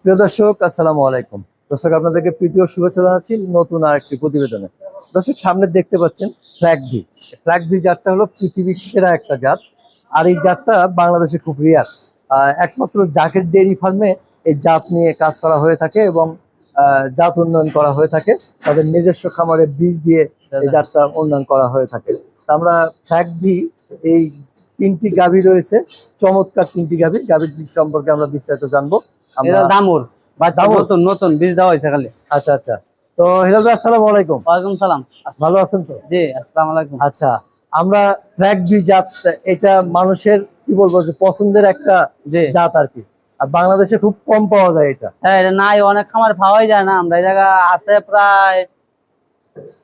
প্রিয় দর্শক, আসসালামু আলাইকুম। দর্শক, আপনাদেরকে প্রীতি ও শুভেচ্ছা জানাচ্ছি নতুন আরেকটি প্রতিবেদনে। দর্শক, সামনে দেখতে পাচ্ছেন ফ্ল্যাগবি। ফ্ল্যাগবি জাতটা হলো পৃথিবীর সেরা একটা জাত। আর এই জাতটা বাংলাদেশে খুব রেয়ার। একমাত্র জাকের ডেইরি ফার্মে এই জাত নিয়ে কাজ করা হয়ে থাকে এবং জাত উন্নয়ন করা হয়ে থাকে। তাদের নিজস্ব খামারে বীজ দিয়ে এই জাতটা উন্নয়ন করা হয়ে থাকে। তা আমরা ফ্ল্যাগবি এই তিনটি গাভী রয়েছে, চমৎকার তিনটি গাভী সম্পর্কে আমরা বিস্তারিত জানবো। এটা দামুর দামুর? নতুন নতুন বীজ দেওয়া হয়েছে খালি। আচ্ছা আচ্ছা। তো হিলাল ভাই, আসসালামু আলাইকুম। ওয়ালাইকুম সালাম। ভালো আছেন তো? জি, আসসালামু আলাইকুম। আচ্ছা, আমরা ফ্ল্যাগবি জাত, এটা মানুষের কি বলবো যে পছন্দের একটা জি জাত আর কি। আর বাংলাদেশে খুব কম পাওয়া যায় এটা। হ্যাঁ, এটা নাই, অনেক খামার পাওয়াই যায় না। আমরা এই জায়গা আছে প্রায়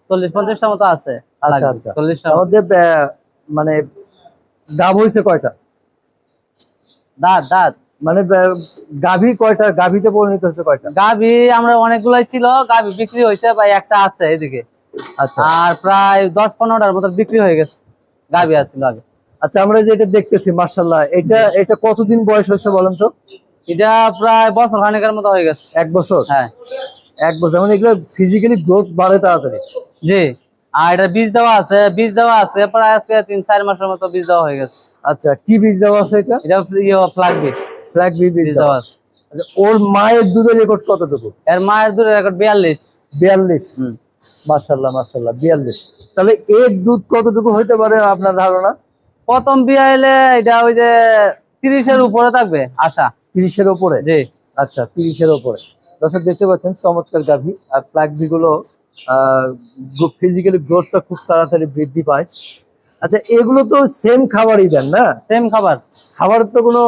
40-50টা মতো আছে। আচ্ছা আচ্ছা। 40টা আমাদের মানে গাভ হয়েছে কয়টা? দাঁত দাঁত মানে গাভী কয়টা, গাভীতে পরিণত হয়েছে কয়টা? গাভি আমরা অনেকগুলাই ছিল, গাভি বিক্রি হয়েছে ভাই, একটা আছে এদিকে। আচ্ছা আর প্রায় 10-15টার মতো বিক্রি হয়ে গেছে। গাভি আসছিল আগে। আচ্ছা, আমরা যে এটা দেখতেছি, মাশাআল্লাহ, এটা কতদিন বয়স হয়েছে বলেন তো? এটা প্রায় বছর খানেকের মতো হয়ে গেছে। 1 বছর? হ্যাঁ, 1 বছর। মানে এগুলো ফিজিক্যালি গ্রোথ বাড়ে তাড়াতাড়ি। জি। আর এটা বীজ দেওয়া আছে প্রায় আজকে 3-4 মাসের মতো বীজ দেওয়া হয়ে গেছে। আচ্ছা, কি বীজ দেওয়া আছে এটা? এটা ফ্ল্যাগ বীজ ফ্ল্যাগবি বীজ বীজ দেওয়া দেওয়া আছে। আছে। আচ্ছা, ওর মায়ের দুধের রেকর্ড কতটুকু? এর মায়ের দুধের রেকর্ড 42। 42? মাশাআল্লাহ মাশাআল্লাহ, 42। তাহলে এর দুধ কতটুকু হইতে পারে আপনার ধারণা? প্রথম বিয়া এলে এটা ওই যে 30-এর উপরে থাকবে আশা। 30-এর উপরে? জি। আচ্ছা, 30-এর উপরে। দর্শক, দেখতে পাচ্ছেন চমৎকার গাভী। আর ফ্ল্যাগবি গুলো ফিজিক্যালি গ্রোথটা খুব তাড়াতাড়ি বৃদ্ধি পায়। আচ্ছা, এগুলো তো সেম খাবারই দেন না? সেম খাবার। খাবারের তো কোনো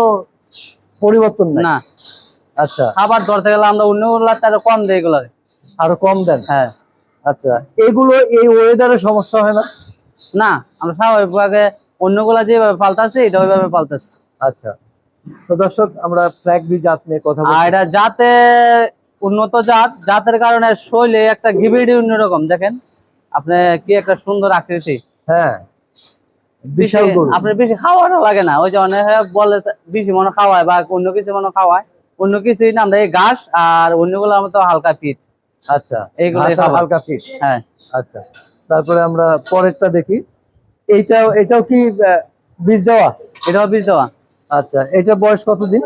পরিবর্তন নাই? না, আচ্ছা, খাবার ধরতে গেলে আমরা অন্যগুলা তার কম দেই এগুলো। আরো কম দেন? হ্যাঁ। আচ্ছা, এগুলো এই ওয়েদারে সমস্যা হয় না? না, আমরা স্বাভাবিকভাবে অন্যগুলা যেভাবে পাল্টাচ্ছি এটা ওইভাবে পাল্টাচ্ছি। আচ্ছা। তো দর্শক, আমরা ফ্ল্যাগবি জাত নিয়ে কথা আর বলছি। এটা উন্নত জাতের কারণে শৈলে একটা গিবিডি অন্যরকম। দেখেন আপনি, কি একটা সুন্দর আকৃতি। হ্যাঁ, বিশাল গরু। আপনার বেশি খাওয়ানো লাগে না। ওই যে অনেক বলে বেশি মনে খাওয়ায় বা অন্য কিছু মনে খাওয়ায়, অন্য কিছুই না। আমরা এই ঘাস আর অন্যগুলোর মতো হালকা পিঠ। আচ্ছা, এইগুলো ঘাস আর হালকা ফিট। হ্যাঁ। আচ্ছা, তারপরে আমরা পরেরটা দেখি। এটাও কি বীজ দেওয়া? এটাও বীজ দেওয়া। আচ্ছা, এটা বয়স কতদিন?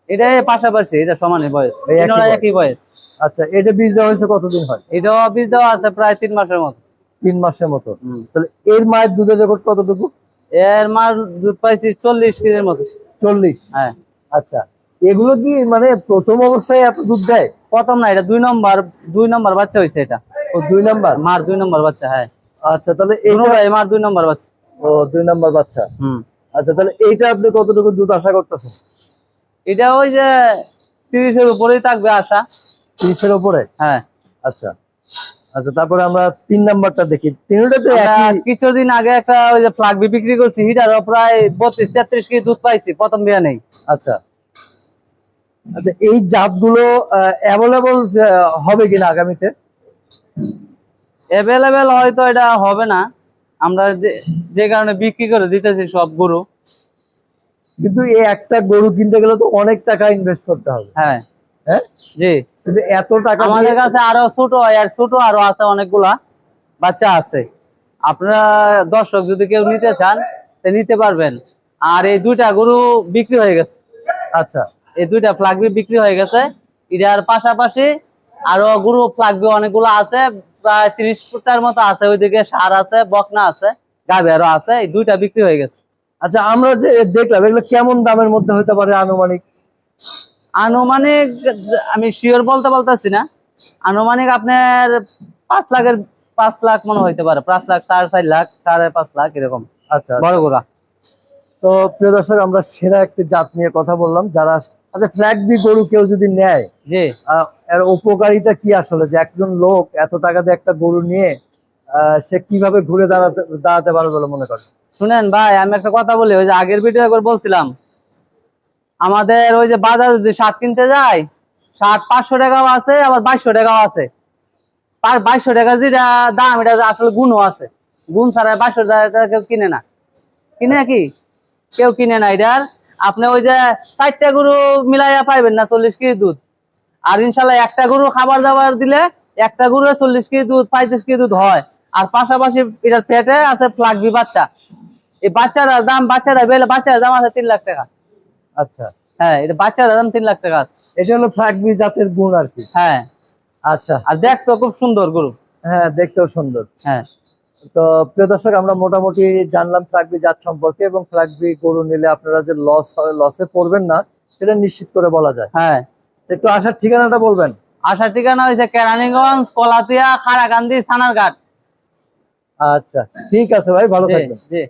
এটা পাশাপাশি, এটা সমানই বয়স, এই একই বয়স? একই বয়স। আচ্ছা, এটা বীজ দেওয়া হয়েছে কতদিন হয়? এটাও বীজ দেওয়া আছে প্রায় 3 মাসের মতো। 3 মাসের মতো। তাহলে এর মায়ের দুধের রেকর্ড কতটুকু? এর মার দুধ পাইছি 40 কেজির মতো। 40? হ্যাঁ। আচ্ছা, এগুলো কি মানে প্রথম অবস্থায় এত দুধ দেয়? প্রথম না, এটা 2 নম্বর বাচ্চা হয়েছে এটা। ও, 2 নাম্বার? মার 2 নম্বর বাচ্চা। হ্যাঁ। আচ্ছা, তাহলে মার 2 নম্বর বাচ্চা। ও, 2 নাম্বার বাচ্চা। আচ্ছা, তাহলে এইটা আপনি কতটুকু দুধ আশা করতেছেন? এটা ওই যে 30-এর উপরেই থাকবে আশা। 30-এর উপরে? হ্যাঁ। আচ্ছা আচ্ছা, তারপরে আমরা 3 নাম্বারটা দেখি। তিনটাতে কিছুদিন আগে একটা ওই যে ফ্ল্যাগবি বিক্রি করছি, হিটারও প্রায় 32-33 কেজি দুধ পাইছি প্রথম বিয়া নেই। আচ্ছা আচ্ছা, এই জাতগুলো অ্যাভেলেবল হবে কিনা আগামীতে? অ্যাভেলেবেল হয়তো এটা হবে না, আমরা যে কারণে বিক্রি করে দিতেছি সব গরু। কিন্তু এই একটা গরু কিনতে গেলে তো অনেক টাকা ইনভেস্ট করতে হবে। হ্যাঁ। হ্যাঁ, জি। কিন্তু এত টাকা আমাদের কাছে আরো ছোট আরো আছে, অনেকগুলা বাচ্চা আছে। আপনারা দর্শক যদি কেউ নিতে চান নিতে পারবেন। আর এই 2টা গরু বিক্রি হয়ে গেছে। আচ্ছা, এই 2টা ফ্ল্যাগবি বিক্রি হয়ে গেছে। এটার পাশাপাশি আরো গরু ফ্ল্যাগবি অনেকগুলো আছে, প্রায় 30 ফুটার মতো আছে। ওইদিকে ষাঁড় আছে, বকনা আছে, গাভী আরো আছে। এই 2টা বিক্রি হয়ে গেছে। আচ্ছা, আমরা যে দেখলাম এগুলো কেমন দামের মধ্যে হতে পারে আনুমানিক? আনুমানিক আমি শিওর বলতে পারতেছি না। আনুমানিক আপনার 5 লাখ মনে হইতে পারে। 5 লাখ, 4.5 লাখ, 5.5 লাখ এরকম। আচ্ছা, বড় গোড়া। তো প্রিয় দর্শক, আমরা সেরা একটি জাত নিয়ে কথা বললাম। যারা আচ্ছা, ফ্ল্যাগবি গরু কেউ যদি নেয়, জি, এর উপকারিতা কি আসলে? যে একজন লোক এত টাকা দিয়ে একটা গরু নিয়ে সে কিভাবে ঘুরে দাঁড়াতে পারবে বলে মনে করে? শুনেন ভাই, আমি একটা কথা বলি। ওই যে আগের ভিডিও একবার বলছিলাম, আমাদের ওই যে বাজারে যদি শার্ট কিনতে যায়, শার্ট 500 টাকাও আছে, আবার 2200 টাকাও আছে। 2200 টাকার যেটা দাম, এটা আসলে গুণও আছে। গুণ ছাড়া 2200 টাকা কেউ কিনে না। কিনে কি? কেউ কিনে না। এটার আপনি ওই যে 4টা গরু মিলাইয়া পাইবেন না 40 কেজি দুধ। আর ইনশাল্লাহ একটা গরু খাবার দাবার দিলে একটা গরু 40 কেজি দুধ 35 কেজি দুধ হয়। আর পাশাপাশি এটার পেটে আছে ফ্লাগবি বাচ্চা। এই বাচ্চাটার দাম বাচ্চার দাম আছে 3 লাখ টাকা। আচ্ছা, হ্যাঁ, এটা বাচ্চার দাম 3 লাখ টাকা আছে। এটা হলো ফ্ল্যাগবি জাতের গুণ আর কি। হ্যাঁ, আচ্ছা, আর দেখতো খুব সুন্দর গরু। হ্যাঁ দেখতেও সুন্দর। হ্যাঁ, তো প্রিয় দর্শক, আমরা মোটামুটি জানলাম ফ্ল্যাগবি জাত সম্পর্কে, এবং ফ্ল্যাগবি গরু নিলে আপনারা যে লসে পড়বেন না সেটা নিশ্চিত করে বলা যায়। হ্যাঁ। একটু আসার ঠিকানাটা বলবেন? আসার ঠিকানা হয়েছে কেরানীগঞ্জ, কলাতিয়া, খারাকান্দি, সানারঘাট। আচ্ছা, ঠিক আছে ভাই, ভালো জি থাকবেন। জি।